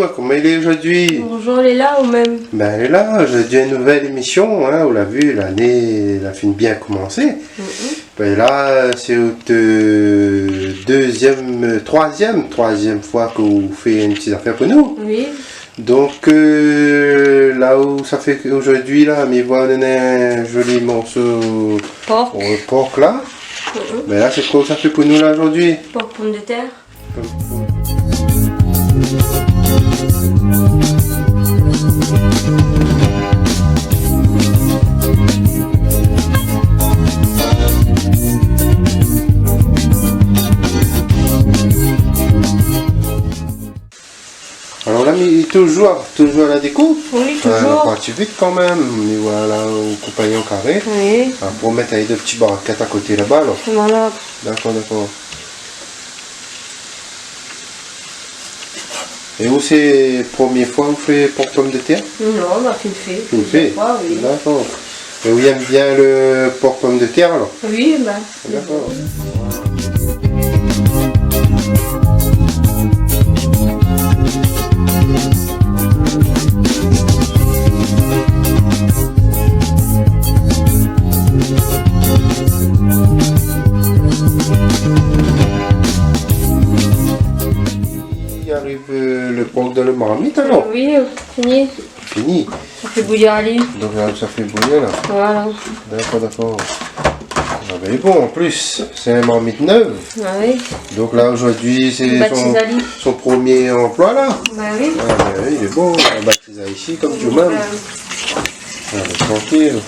bonjour, comment il est aujourd'hui? Bonjour, elle est là ou même? Ben elle est là, j'ai une nouvelle émission, hein, on l'a vu, l'année, la fin bien commencé. Ben là, c'est troisième fois que vous faites une petite affaire pour nous. Oui. Donc là où ça fait qu'aujourd'hui, là, mais voilà, on a un joli morceau Porc. porc là. Ben là, c'est quoi ça fait pour nous là aujourd'hui? Porc pomme de terre. Alors là, mais toujours à la découpe. Oui, toujours. Pas vite quand même, mais voilà, au compagnon carré. Oui. Pour mettre avec deux petits barquettes à côté là-bas alors. Voilà. D'accord, d'accord. Et où c'est la première fois que vous faites porc pomme de terre? Non, ma fille le fait. Vous le faites? Fois, oui. D'accord. Et vous aimez bien le porc pomme de terre alors? Oui, bah. D'accord. Il arrive le porc dans le marmite alors? Oui, fini. Fini. Ça fait bouillir à l'huile. Donc là ça fait bouillir là. Voilà. D'accord, d'accord. Ah ben bon, en plus, c'est un marmite neuve. Ah oui. Donc là aujourd'hui c'est Baptise à l'huile. son premier emploi là. Bah oui. Ah ben oui, il est bon, on baptise ici comme tout le monde. Ah, tranquille.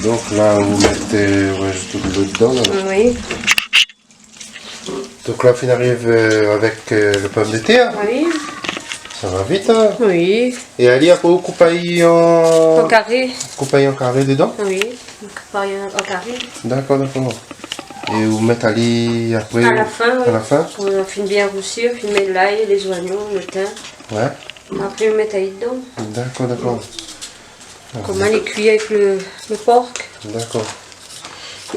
Donc là vous mettez, vous rajoutez de l'eau dedans là. Oui. Donc là on arrive avec le pomme de terre. Oui. Ça va vite hein. Oui. Et Ali après vous coupez En carré. en carré dedans. Oui. En carré. D'accord, d'accord. Et vous mettez Ali après À la fin, oui. à la fin. On finit bien roussir, puis met l'ail, les oignons, le thym. Ouais. Après, on met taille dedans. D'accord, d'accord. Comment les cuire avec le porc. D'accord.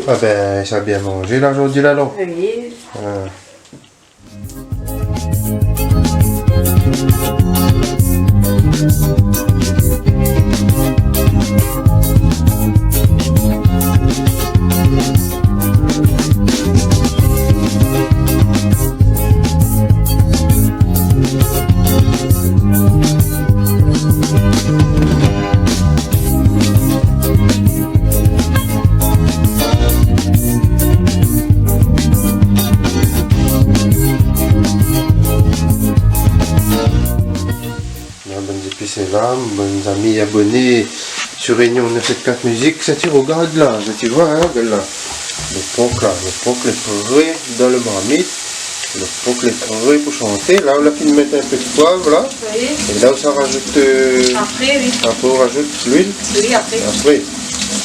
Ah ben, ça a bien mangé là aujourd'hui là, non? Oui. Ah. Bonnes épices là, bonnes amis abonnés sur Réunion 974 Musique, ça tu regardes là, ça tu vois, hein, regarde là. Le porc les prêt dans le marmite, le porc les prêt pour chanter. Là on a pu mettre un peu de poivre là, Oui. et là on s'en rajoute, Après, oui. après on rajoute l'huile, Oui, après. après,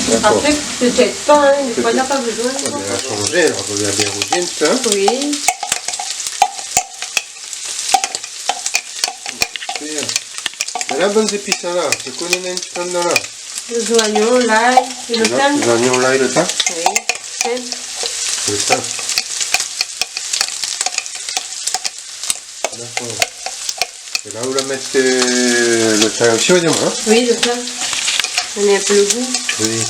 d'accord. Après, peut-être pas, hein. Des fois, il n'a pas besoin. On va changer, alors on va bien rouger ça. Oui. Et là, bonnes épices là, c'est quoi on a un petit peu dedans là? Les oignons, l'ail et le thym. Les oignons là et le thym? Oui. Thym. Le thym. D'accord. Et là, vous la mettez le thym aussi, on dit, hein? Oui, le thym. On a un peu le goût. Oui.